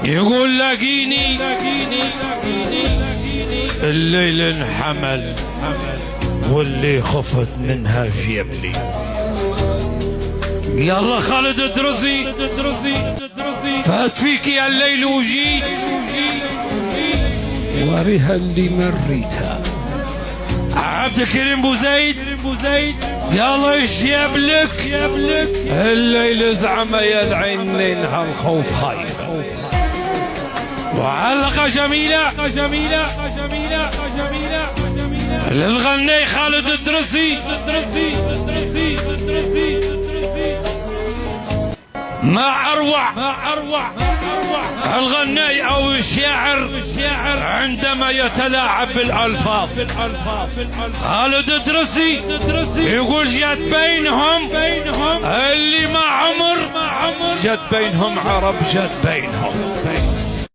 يقول لاقيني الليل انحمل واللي خفت منها جيبلي. يلا خالد الدرزي فات فيك يا الليل وجيت وريها اللي مريتها. عبد الكريم بوزيد يلا ايش يبلك الليل زعمه يا العينين هالخوف خايفه. وعلقه جميله للغني خالد الدرزي ما أروع الغني أو الشاعر عندما يتلاعب بالألفاظ. خالد الدرزي يقول جت بينهم اللي ما عمر جت بينهم عرب جت بينهم